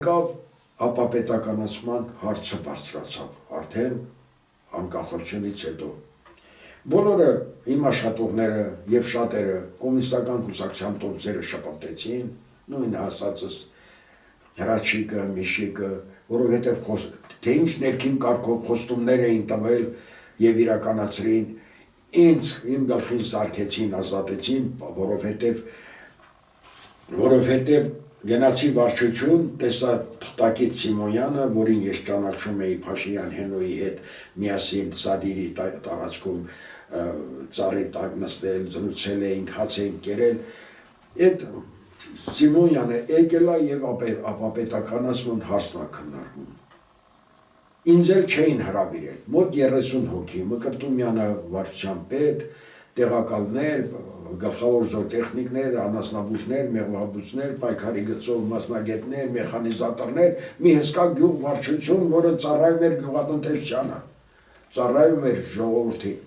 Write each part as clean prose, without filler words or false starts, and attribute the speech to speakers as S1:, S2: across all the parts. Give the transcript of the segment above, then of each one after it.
S1: Կավ ապապետականացման հարցը բարձրացավ արդեն անկախությունից հետո։ Բոլորը իմ աշխատողները եւ շատերը կոմունիստական կուսակցության տոմսերը շպրտեցին, նույնը ասածս Հրաչիկը, Միշիկը, որովհետեւ թե ինչ ներքին կարգով խոստումներ էին տվել եւ իրականացրին, ինձ իմ գլխին սարքեցին, ազատեցին, որովհետեւ գնացի վարչություն, տեսա Թղթակից Սիմոնյանը, որին ես ճանաչում էի Փաշինյան Հենոյի հետ միասին Սադիրի տարածքում ծառի տակ նստել, զրուցել էինք, հաց էինք կերել, այդ Սիմոնյանը եկել է եւ ապապետականացման հարցն է քննարկում։ Ինձ էլ չէին հրավիրել, մոտ 30 հոգի, Մկրտումյանը վարչության պետ, տեղակալներ, գլխավոր զորտեխնիկներ, անասնաբուժներ, մեղվաբույծներ, պայքարի գծով մասնագետներ, մեխանիզատորներ, մի հսկա գյուղ վարչություն, որը ծառայում էր գյուղատնտեսությանը, ծառայում էր ժողովրդին։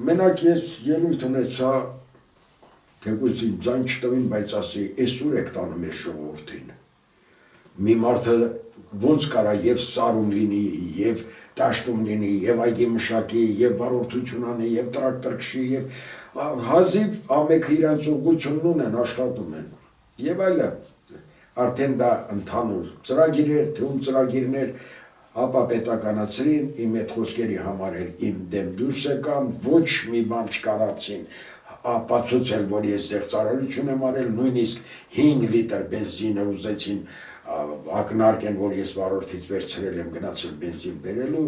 S1: Մենակ ես ելույթ ունեցա, թեկուզ ինձ ձայն չտվին, բայց ասի, էս ուր եք տանում ես ժողովրդին։ Մի մարդը ոնց կարա եւ սարում լինի, եւ տաշտում լինի, եւ այգի մշակի, եւ վարորդություն անի, եւ տրակտոր քշի, եւ հազիվ ամենքը իրանց ուղղությունն ունեն, աշխատում են։ Եվ այլը, արդեն դա ընդհանուր ծրագիր էր, թվում ծրագիրներ, ապապետականացրին, իմ այդ խոսքերի համար էր իմ դեմ դուրս եկան, ոչ մի բան չկարացին, ապացուցել, որ ես զեղծարարություն եմ արել, նույնիսկ 5 լիտր բենզինը ուզեցին ակնարկեն, որ ես վարորդից վերցրել եմ գնացել բենզին բերելու,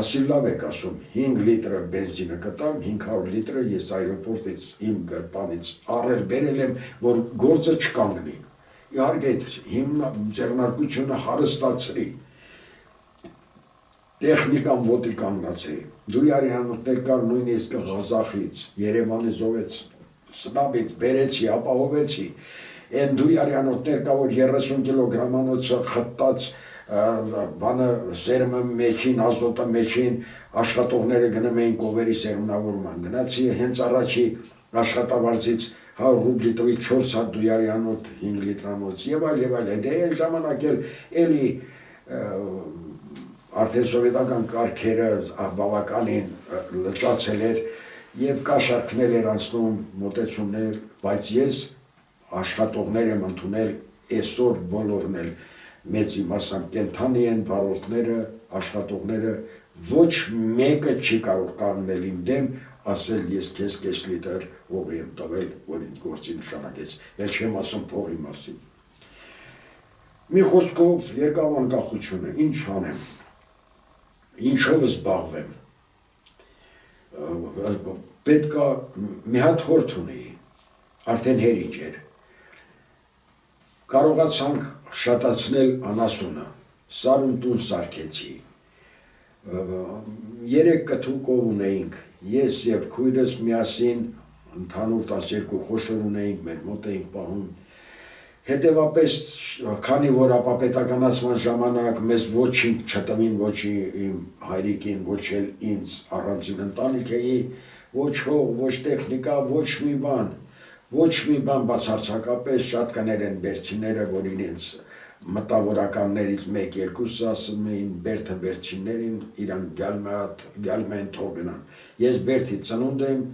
S1: ասի լավ եք ասում, 5 լիտրը բենզինը կտամ, 500 լիտրը ես այրոպորտից իմ գրպանից առել բերել եմ, որ գործը չկանգնի։ Իհարկե ձեռնարկությունը հարստացրի, տեխնիկան ոտի կանգնացրի, դույարյանոթներ կար նույնիսկ Ղազախից, Երևանի զովեց, Սնաբից, բերեցի, ապահովեցի, Են դույարյանոթներ կա, որ 30 կիլոգրամանոցը խտած բանը սերմը մեջին, ազոտը մեջին, աշխատողները գնում էին կովերի սերմնավորման, գնացի հենց առաջի աշխատավարձից 100 ռուբլի տվից 4 հատ դույարյանոթ 5 լիտրանոց եւ այլ, դե այն ժամանակ էլի արդեն սովետական կարգերը բավականին լճացել էր եւ կաշառքներ էր անցնում մոտեցումներ, բայց ես աշխատողներ եմ ընդունել, այսօր բոլորն էլ մեծ իմաստով կենդանի են, վարորդները, աշխատողները, ոչ մեկը չի կարող կանգնել իմ դեմ, ասել ես քեզ կես լիտր օղի եմ տվել, որ ինձ գործի նշանակեց, էլ չեմ ասում փողի մասին։ Մի խոսքով եկավ անկախությունը, ինչ անեմ, ինչով զբաղվեմ, պետք է մի հատ խորհուրդ ունեի, արդեն հերիք էր, կարողացանք շատացնել անասունը, սարուն տուն սարքեցի, 3 կթուկով ունեինք, ես եւ քույրս միասին, ընդհանուր 12 խոշոր ունեինք, մեր մոտ էինք պահում, հետևապես, քանի որ ապապետականացման ժամանակ մեզ ոչինչ չտվին, ոչ իմ հայրիկին, ոչ էլ ինձ առանձին ընտանիք էի, ոչ հող, ոչ տեխնիկա, ոչ մի բան, բացարձակապես շատ կներ են բերցիները, որ իրենց մտավորականներից 1-2 ասում էին, բերդը բերցիներին, իրանք գալմ են թող գնան։ Ես բերդի ծնունդ եմ,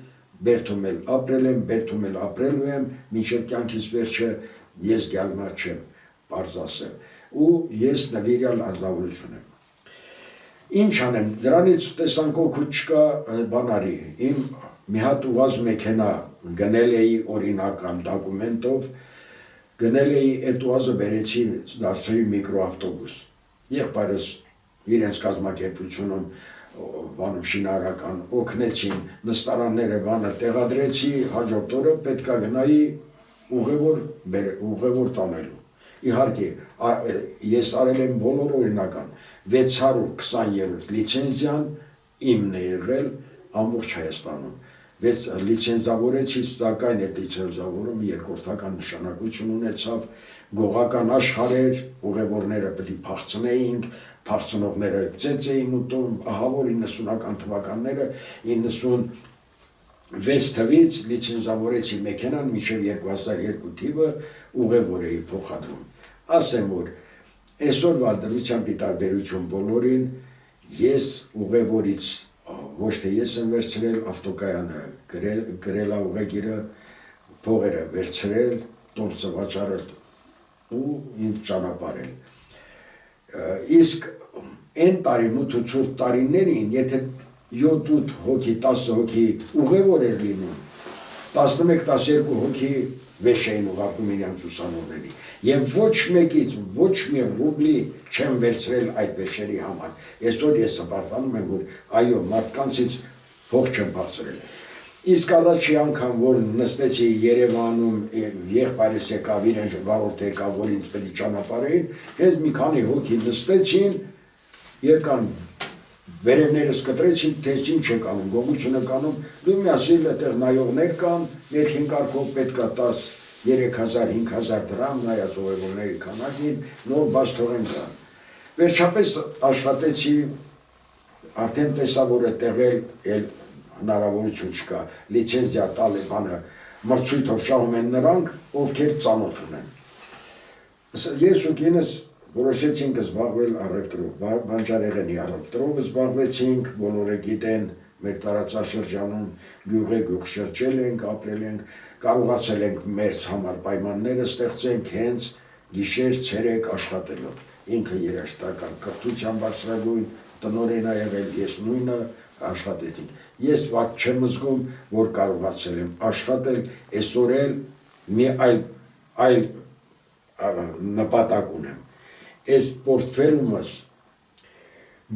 S1: բերդում էլ ապրել եմ, բերդում էլ ապրելու եմ, մինչև կյանքիս վերջը ես գալմա չեմ, պարզ ասեմ, ու ես նվիրյալ անձնավորություն եմ։ Ինչ անեմ, դրանից տեսանկոքուտ չկա բանարի, իմ մի հատ ուղղած մեքենա գնել էի օրինական դոկումենտով, գնել էի այդ ուղղածը բերեցի դարձրի միկրոավտոբուս, եղբայրս իրենց կազմակերպությունում բանում շինարարական օգնեցին, նստարանները բանը տեղադրեցի, հաջորդ օրը պետք է գնայի ուղևոր տանելու։ Իհարկե, ես արել եմ բոլոր օրինական, 620-րդ լիցենզիան իմն է եղել ամբողջ Հայաստանում, լիցենզավորեցի, սակայն այդ լիցենզավորումը երկրորդական նշանակություն ունեցավ, գողական աշխարհեր, ուղևորները պետք է փախցնեինք, փախցնողները ծեծ էին ուտում, ահա որ 90-ական թվականները 90 6 թվից լիցենզավորեցի մեքենան մինչև 2002 թիվը ուղևոր էի փոխադրում։ Ասեմ, որ այսօրվա դրությամբ ի տարբերություն բոլորին, ես ուղևորից ոչ թե ես եմ վերցրել ավտոկայանը, գրել ուղեգիրը, փողերը վերցրել, տոմսը վաճառել ու ինձ ճանապարհել։ Իսկ այն տարի 8 տարիներին, եթե 7-8 հոգի, 10 հոգի ուղևոր էր լինում, 11-12 հոգի վեշ էին ուղարկում իրենց ուսանողների։ Եվ ոչ մեկից ոչ մի ռուբլի չեմ վերցրել այդ վեշերի համար։ Այսօր ես հպարտանում եմ, որ այո, մարդկանցից փող չեմ բացրել։ Իսկ առաջի անգամ, որ նստեցի Երևանում, եղբայրս եկավ, իրեն վաղորդ եկավ, որ ինձ պետք է ճանապարհեին, հենց մի քանի հոգի նստեցին, եկան վերևներս կտրեցին, թե ինչ եք անում, գողություն եք անում, դու միասին այդտեղ նայողներ կան, ներքին կարգով պետք է 10-3000-5000 դրամ, նայած ուղևորների քանակին, նոր բաց թողեն կան։ Վերջապես աշխատեցի, արդեն տեսա, որ այդտեղ էլ հնարավորություն չկա, լիցենզիա տալ բանը մրցույթով շահում են նրանք, ովքեր ծանոթ ունեն։ Ես ու կինս որոշեցինք զբաղվել առևտրով, բանջարեղենի առևտրով զբաղվեցինք, բոլորը գիտեն, մեր տարածաշրջանում գյուղ շրջել ենք, ապրել ենք, կարողացել ենք մեր համար պայմանները ստեղծենք հենց գիշեր ցերեկ աշխատելով։ Ինքը երաժշտական կրթության բարձրագույն տնօրեն ա եղել, ես նույնը աշխատեցինք։ Ես ված չեմ զգում, որ կարողացել եմ աշխատել, այսօր էլ մի այլ նպատակ ունեմ։ Այս պորտֆելումս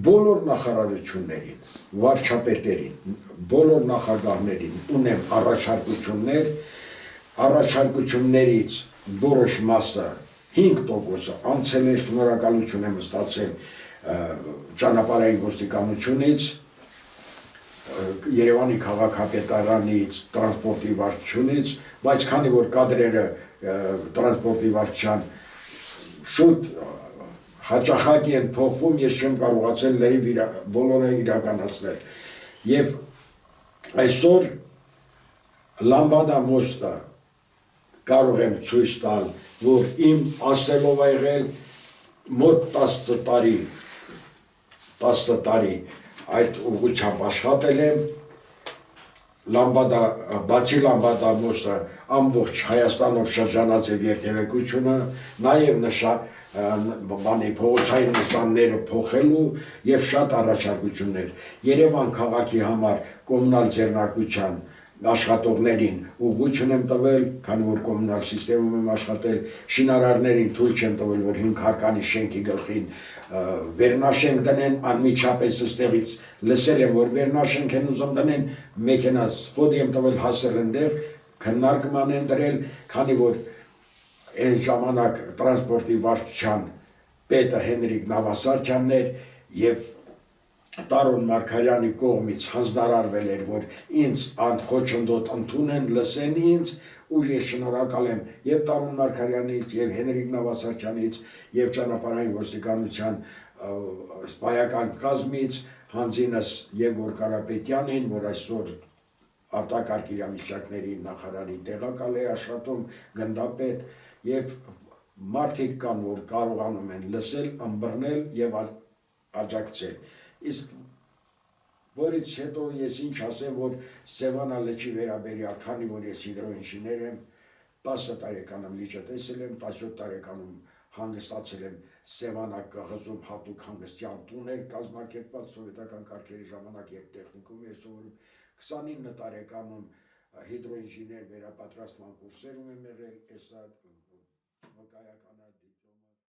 S1: բոլոր նախարարություններին, վարչապետերին, բոլոր նախագահներին ունեմ առաջարկություններ, առաջարկություններից որոշ մասը 5%-ը անցել է, շնորհակալություն եմ ստացել ճանապարհային ոստիկանությունից, Երևանի քաղաքապետարանից, տրանսպորտի վարչությունից, բայց քանի որ կադրերը տրանսպորտի վարչության շուտ հաճախակի են փոխվում, ես չեմ կարողացել բոլորը իրականացնել։ Եվ այսօր Լամբադա մոստը կարող եմ ցույց տալ, որ իմ ասելով ա եղել մոտ 10 տարի այդ ուղղությամբ աշխատել եմ, բացի Լամբադա մոստը ամբողջ Հայաստանով շրջանացել երթևեկությունը, նաև փողոցային նշանները փոխելու եւ շատ առաջարկություններ։ Երևան քաղաքի համար կոմունալ ձեռնարկության աշխատողներին ուղղություն եմ տվել, քանի որ կոմունալ սիստեմում եմ աշխատել, շինարարներին թույլ չեմ տվել, որ 5 հարկանի շենքի գլխին վերնաշենք դնեն, անմիջապես այստեղից լսել եմ, որ վերնաշենք են ուզում դնեն, մեքենաս խոդի եմ տվել, հասել ընդեղ, քննարկման են դրել, քանի որ այն ժամանակ տրանսպորտի վարչության պետը Հենրիկ Նավասարդյանն էր եւ Տարոն Մարգարյանի կողմից հանձնարարվել էր, որ ինձ անխոչնդոտ ընդունեն, լսեն ինձ, ու ես շնորհակալ եմ եւ Տարոն Մարգարյանից, եւ Հենրիկ Նավասարդյանից, եւ ճանապարհային ոստիկանության սպայական կազմից, հանձինս Եգոր Կարապետյանին, որ այսօր արտակարգ իրավիճակների նախարարի տեղակալ է աշխատում, գնդապետ, եւ մարդիկ կան, որ կարողանում են լսել, ըմբռնել եւ աջակցել։ Իսկ որից հետո ես ինչ ասեմ, որ Սևանա լճի վերաբերյալ, քանի որ ես հիդրոինժեներ եմ, 10 տարեկանում լիճը տեսել եմ, 17 տարեկանում հանգստացել եմ Սևանա կղզում հատուկ հանգստյան տուներ կազմակերպված սովետական կարգերի ժամանակ եւ տեխնիկում էր սովորում, 29 տարեկանում հիդրոինժեներ վերապատրաստման կուրսերում եմ եղել, հեսա վկայական